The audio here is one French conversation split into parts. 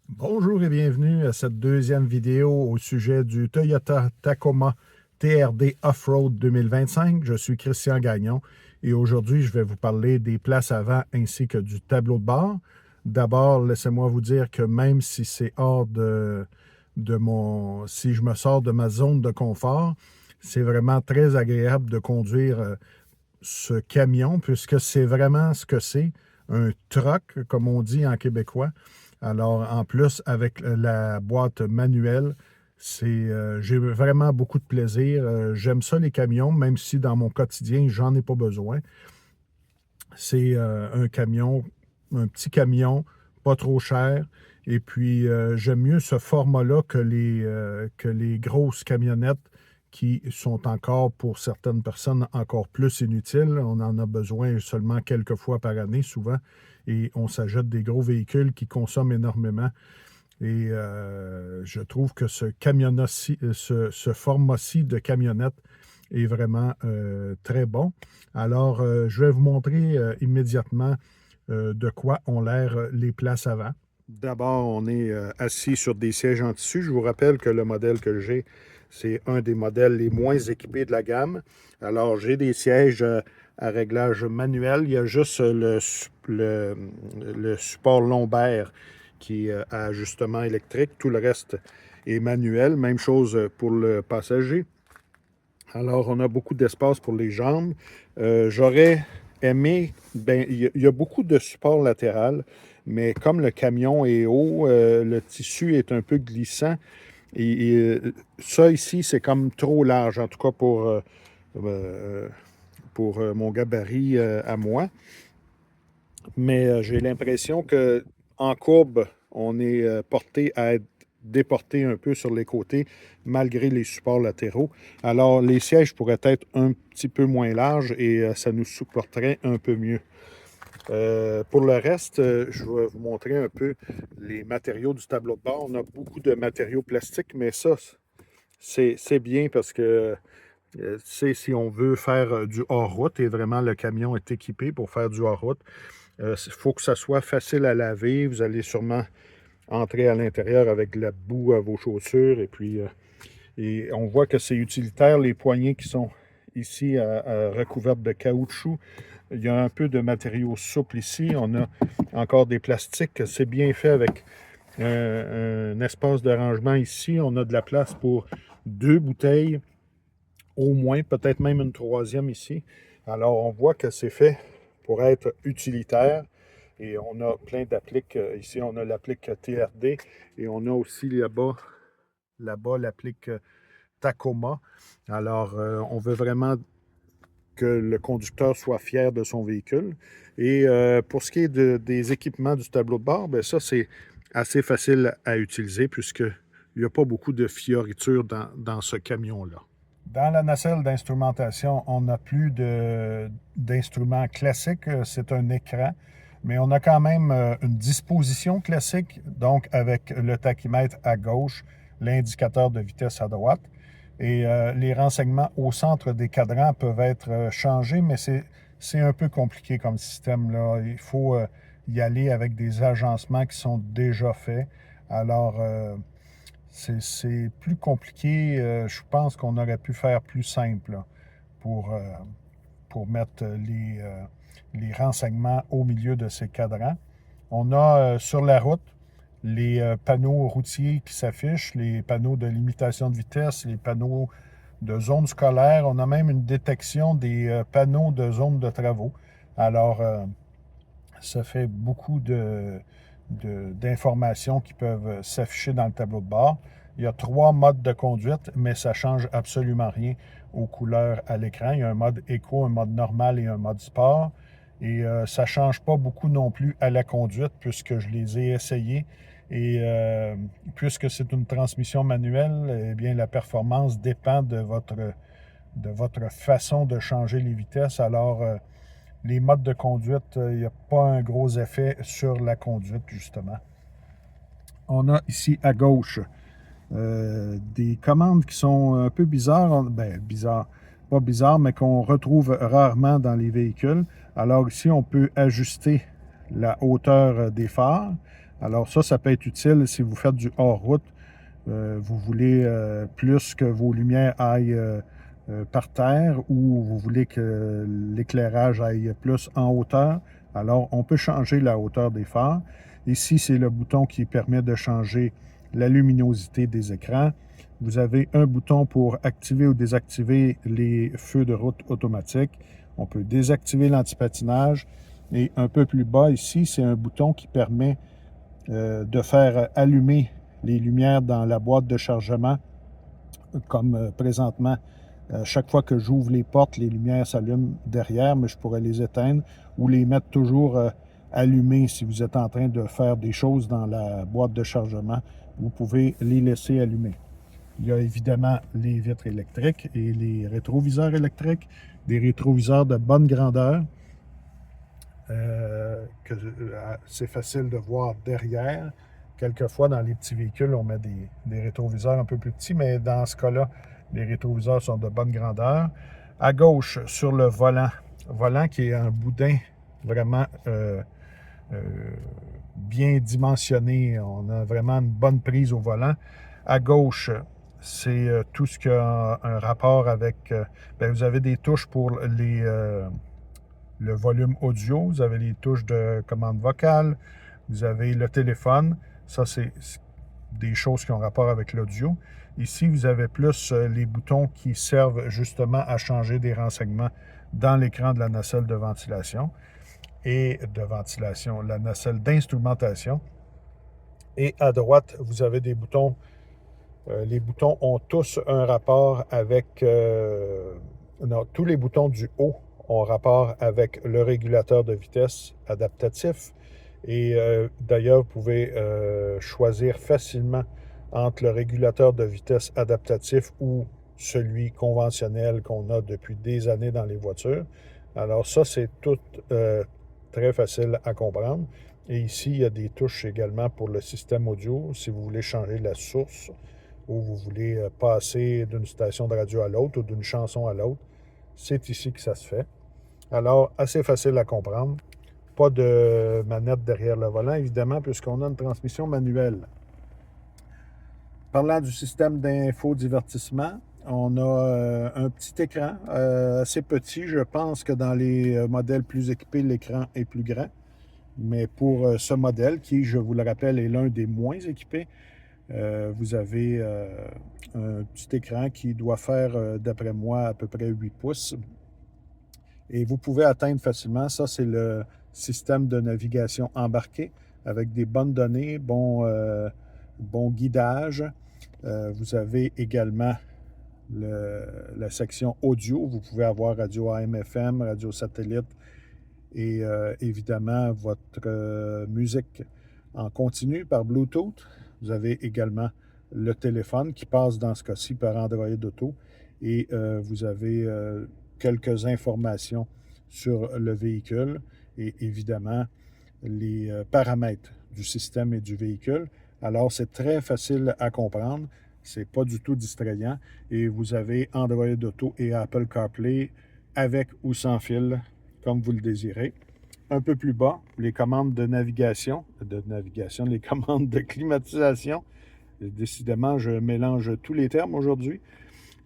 Bonjour et bienvenue à cette deuxième vidéo au sujet du Toyota Tacoma TRD Off-Road 2025. Je suis Christian Gagnon et aujourd'hui, je vais vous parler des places avant ainsi que du tableau de bord. D'abord, laissez-moi vous dire que même si c'est hors si je me sors de ma zone de confort, c'est vraiment très agréable de conduire ce camion puisque c'est vraiment ce que c'est, un truck, comme on dit en québécois. Alors, en plus, avec la boîte manuelle, j'ai vraiment beaucoup de plaisir. J'aime ça, les camions, même si dans mon quotidien, j'en ai pas besoin. C'est un camion, un petit camion, pas trop cher. Et puis, j'aime mieux ce format-là que les grosses camionnettes qui sont encore, pour certaines personnes, encore plus inutiles. On en a besoin seulement quelques fois par année, souvent, et on s'achète des gros véhicules qui consomment énormément. Et je trouve que ce format-ci de camionnette est vraiment très bon. Alors, je vais vous montrer immédiatement de quoi ont l'air les places avant. D'abord, on est assis sur des sièges en tissu. Je vous rappelle que le modèle que j'ai, c'est un des modèles les moins équipés de la gamme. Alors, j'ai des sièges à réglage manuel. Il y a juste le support lombaire qui est à ajustement électrique. Tout le reste est manuel. Même chose pour le passager. Alors, on a beaucoup d'espace pour les jambes. J'aurais aimé, il y a beaucoup de support latéral, mais comme le camion est haut, le tissu est un peu glissant. Ça ici, c'est comme trop large, en tout cas pour mon gabarit à moi. Mais j'ai l'impression que en courbe, on est porté à être déporté un peu sur les côtés malgré les supports latéraux. Alors, les sièges pourraient être un petit peu moins larges et ça nous supporterait un peu mieux. Pour le reste, je vais vous montrer un peu les matériaux du tableau de bord. On a beaucoup de matériaux plastiques, mais ça, c'est bien parce que si on veut faire du hors-route et vraiment le camion est équipé pour faire du hors-route, il faut que ça soit facile à laver. Vous allez sûrement entrer à l'intérieur avec de la boue à vos chaussures. Et on voit que c'est utilitaire. Les poignées qui sont ici recouvertes de caoutchouc. Il y a un peu de matériaux souples ici. On a encore des plastiques. C'est bien fait avec un espace de rangement ici. On a de la place pour 2 bouteilles, au moins, peut-être même une troisième ici. Alors, on voit que c'est fait pour être utilitaire. Et on a plein d'appliques. Ici, on a l'applique TRD et on a aussi là-bas l'applique Tacoma. Alors, on veut vraiment que le conducteur soit fier de son véhicule. Et pour ce qui est des équipements du tableau de bord, bien ça, c'est assez facile à utiliser puisqu'il n'y a pas beaucoup de fioritures dans ce camion-là. Dans la nacelle d'instrumentation, on n'a plus d'instruments classiques, c'est un écran, mais on a quand même une disposition classique, donc avec le tachymètre à gauche, l'indicateur de vitesse à droite. Et les renseignements au centre des cadrans peuvent être changés, mais c'est un peu compliqué comme système, là. Il faut y aller avec des agencements qui sont déjà faits. Alors, c'est plus compliqué. Je pense qu'on aurait pu faire plus simple là, pour, euh, pour mettre les renseignements au milieu de ces cadrans. On a sur la route les panneaux routiers qui s'affichent, les panneaux de limitation de vitesse, les panneaux de zone scolaire. On a même une détection des panneaux de zone de travaux. Alors, ça fait beaucoup d'informations qui peuvent s'afficher dans le tableau de bord. Il y a 3 modes de conduite, mais ça ne change absolument rien aux couleurs à l'écran. Il y a un mode éco, un mode normal et un mode sport. Et ça ne change pas beaucoup non plus à la conduite puisque je les ai essayés. Et puisque c'est une transmission manuelle, eh bien, la performance dépend de votre façon de changer les vitesses. Alors, les modes de conduite, il n'y a pas un gros effet sur la conduite, justement. On a ici à gauche des commandes qui sont un peu bizarres. Ben, bizarres, pas bizarres, mais qu'on retrouve rarement dans les véhicules. Alors ici, on peut ajuster la hauteur des phares. Alors ça peut être utile si vous faites du hors-route. Vous voulez plus que vos lumières aillent par terre ou vous voulez que l'éclairage aille plus en hauteur. Alors, on peut changer la hauteur des phares. Ici, c'est le bouton qui permet de changer la luminosité des écrans. Vous avez un bouton pour activer ou désactiver les feux de route automatiques. On peut désactiver l'antipatinage. Et un peu plus bas ici, c'est un bouton qui permet de faire allumer les lumières dans la boîte de chargement, comme présentement. Chaque fois que j'ouvre les portes, les lumières s'allument derrière, mais je pourrais les éteindre ou les mettre toujours allumées si vous êtes en train de faire des choses dans la boîte de chargement. Vous pouvez les laisser allumées. Il y a évidemment les vitres électriques et les rétroviseurs électriques, des rétroviseurs de bonne grandeur. C'est facile de voir derrière. Quelquefois, dans les petits véhicules, on met des rétroviseurs un peu plus petits, mais dans ce cas-là, les rétroviseurs sont de bonne grandeur. À gauche, sur le volant qui est un boudin vraiment bien dimensionné. On a vraiment une bonne prise au volant. À gauche, c'est tout ce qui a un rapport avec... vous avez des touches pour le volume audio, vous avez les touches de commande vocale, vous avez le téléphone. Ça, c'est des choses qui ont rapport avec l'audio. Ici, vous avez plus les boutons qui servent justement à changer des renseignements dans l'écran de la nacelle de ventilation la nacelle d'instrumentation. Et à droite, vous avez des boutons. Les boutons ont tous un rapport avec... tous les boutons du haut ont rapport avec le régulateur de vitesse adaptatif. Et d'ailleurs, vous pouvez choisir facilement entre le régulateur de vitesse adaptatif ou celui conventionnel qu'on a depuis des années dans les voitures. Alors ça, c'est tout très facile à comprendre. Et ici, il y a des touches également pour le système audio, si vous voulez changer la source ou vous voulez passer d'une station de radio à l'autre ou d'une chanson à l'autre. C'est ici que ça se fait. Alors, assez facile à comprendre. Pas de manette derrière le volant, évidemment, puisqu'on a une transmission manuelle. Parlant du système d'infodivertissement, on a un petit écran assez petit. Je pense que dans les modèles plus équipés, l'écran est plus grand. Mais pour ce modèle, qui, je vous le rappelle, est l'un des moins équipés, vous avez un petit écran qui doit faire, d'après moi, à peu près 8 pouces. Et vous pouvez atteindre facilement. Ça, c'est le système de navigation embarqué avec des bonnes données, bon guidage. Vous avez également la section audio. Vous pouvez avoir radio AM/FM, radio satellite et évidemment votre musique en continu par Bluetooth. Vous avez également le téléphone qui passe dans ce cas-ci par Android Auto et vous avez quelques informations sur le véhicule et évidemment les paramètres du système et du véhicule. Alors, c'est très facile à comprendre. C'est pas du tout distrayant. Et vous avez Android Auto et Apple CarPlay avec ou sans fil, comme vous le désirez. Un peu plus bas, les commandes de navigation, les commandes de climatisation. Décidément, je mélange tous les termes aujourd'hui.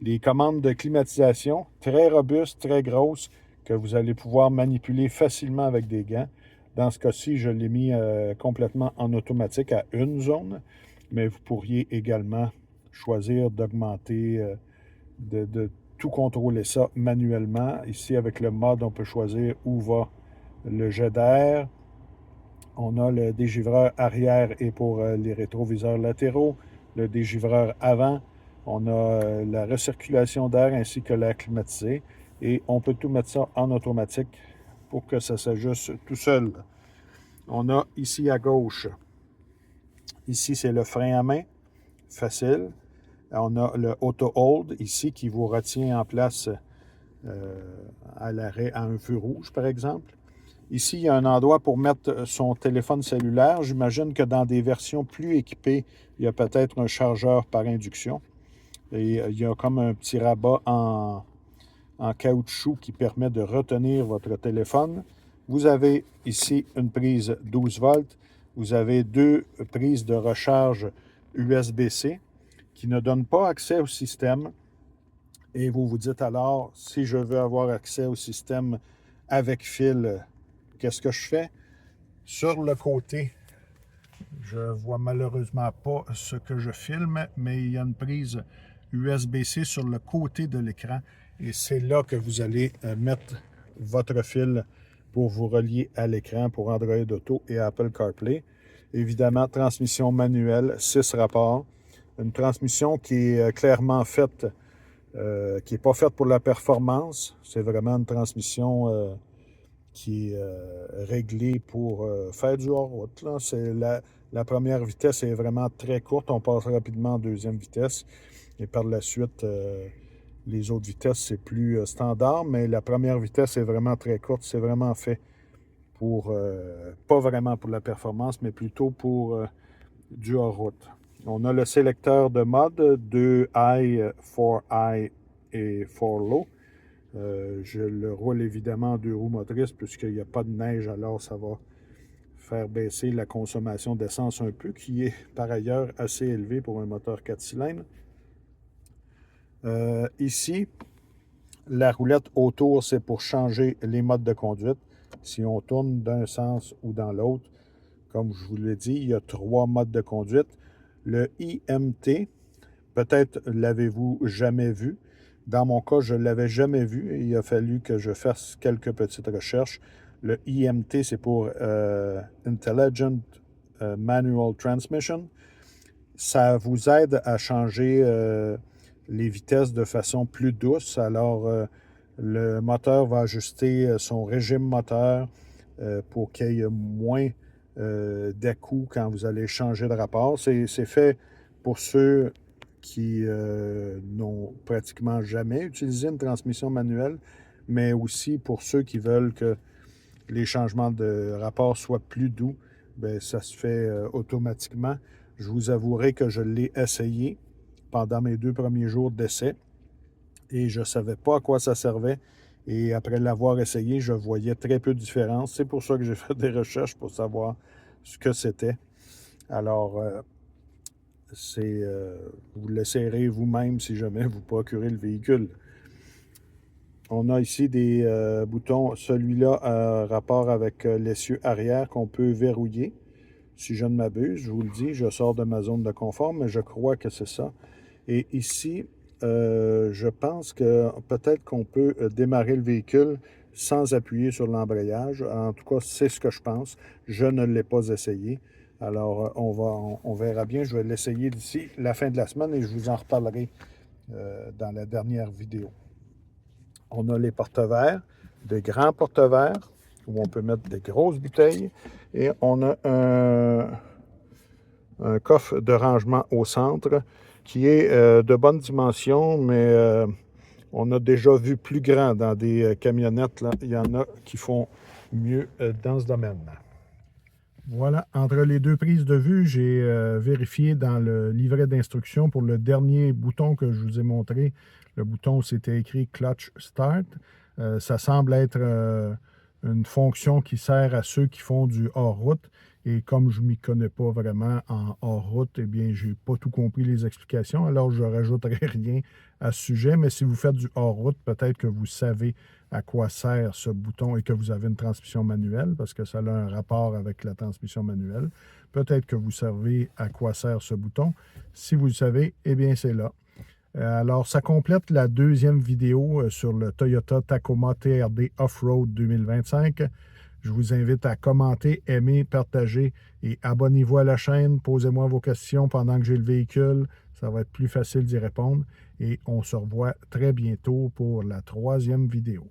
Les commandes de climatisation, très robustes, très grosses, que vous allez pouvoir manipuler facilement avec des gants. Dans ce cas-ci, je l'ai mis complètement en automatique à une zone, mais vous pourriez également choisir d'augmenter, de tout contrôler ça manuellement. Ici, avec le mode, on peut choisir où va le jet d'air. On a le dégivreur arrière et pour les rétroviseurs latéraux, le dégivreur avant. On a la recirculation d'air ainsi que l'air climatisé. Et on peut tout mettre ça en automatique pour que ça s'ajuste tout seul. On a ici à gauche, ici c'est le frein à main, facile. On a le auto hold ici qui vous retient en place à l'arrêt à un feu rouge par exemple. Ici, il y a un endroit pour mettre son téléphone cellulaire. J'imagine que dans des versions plus équipées, il y a peut-être un chargeur par induction. Et il y a comme un petit rabat en caoutchouc qui permet de retenir votre téléphone. Vous avez ici une prise 12 volts. vous avez 2 prises de recharge USB-C qui ne donnent pas accès au système. Et vous vous dites alors, si je veux avoir accès au système avec fil, qu'est-ce que je fais? Sur le côté, je ne vois malheureusement pas ce que je filme, mais il y a une prise USB-C sur le côté de l'écran et c'est là que vous allez mettre votre fil pour vous relier à l'écran pour Android Auto et Apple CarPlay. Évidemment, transmission manuelle, 6 rapports. Une transmission qui est clairement faite, qui n'est pas faite pour la performance. C'est vraiment une transmission qui est réglée pour faire du hors-route. La première vitesse est vraiment très courte. On passe rapidement en deuxième vitesse. Et par la suite, les autres vitesses, c'est plus standard. Mais la première vitesse est vraiment très courte. C'est vraiment fait pour, pas vraiment pour la performance, mais plutôt pour du hors-route. On a le sélecteur de mode 2 high, 4 high et 4 low. Je le roule évidemment en 2 roues motrices puisqu'il n'y a pas de neige, alors ça va faire baisser la consommation d'essence un peu, qui est par ailleurs assez élevée pour un moteur 4 cylindres. Ici, la roulette autour, c'est pour changer les modes de conduite. Si on tourne d'un sens ou dans l'autre, comme je vous l'ai dit, il y a 3 modes de conduite. Le IMT, peut-être l'avez-vous jamais vu. Dans mon cas, je ne l'avais jamais vu et il a fallu que je fasse quelques petites recherches. Le IMT, c'est pour Intelligent Manual Transmission. Ça vous aide à changer les vitesses de façon plus douce. Alors, le moteur va ajuster son régime moteur pour qu'il y ait moins d'à-coups quand vous allez changer de rapport. C'est fait pour ceux qui n'ont pratiquement jamais utilisé une transmission manuelle, mais aussi pour ceux qui veulent que les changements de rapport soient plus doux. Bien, ça se fait automatiquement. Je vous avouerai que je l'ai essayé pendant mes 2 premiers jours d'essai et je ne savais pas à quoi ça servait. Et après l'avoir essayé, je voyais très peu de différence. C'est pour ça que j'ai fait des recherches pour savoir ce que c'était. Alors, vous l'essayerez vous-même si jamais vous procurez le véhicule. On a ici des boutons, celui-là a rapport avec l'essieu arrière qu'on peut verrouiller. Si je ne m'abuse, je vous le dis, je sors de ma zone de confort, mais je crois que c'est ça. Et ici, je pense que peut-être qu'on peut démarrer le véhicule sans appuyer sur l'embrayage. En tout cas, c'est ce que je pense. Je ne l'ai pas essayé. Alors, on verra bien. Je vais l'essayer d'ici la fin de la semaine et je vous en reparlerai dans la dernière vidéo. On a les porte-verres, des grands porte-verres où on peut mettre des grosses bouteilles. Et on a un coffre de rangement au centre qui est de bonne dimension, mais on a déjà vu plus grand dans des camionnettes. Là. Il y en a qui font mieux dans ce domaine. Voilà, entre les 2 prises de vue, j'ai vérifié dans le livret d'instructions pour le dernier bouton que je vous ai montré, le bouton où c'était écrit Clutch Start. Ça semble être une fonction qui sert à ceux qui font du hors-route. Et comme je ne m'y connais pas vraiment en hors-route, eh bien, je n'ai pas tout compris les explications. Alors, je ne rajouterai rien à ce sujet. Mais si vous faites du hors-route, peut-être que vous savez à quoi sert ce bouton et que vous avez une transmission manuelle, parce que ça a un rapport avec la transmission manuelle. Peut-être que vous savez à quoi sert ce bouton. Si vous le savez, eh bien, c'est là. Alors, ça complète la 2e vidéo sur le Toyota Tacoma TRD Off-Road 2025. Je vous invite à commenter, aimer, partager et abonnez-vous à la chaîne. Posez-moi vos questions pendant que j'ai le véhicule. Ça va être plus facile d'y répondre. Et on se revoit très bientôt pour la 3e vidéo.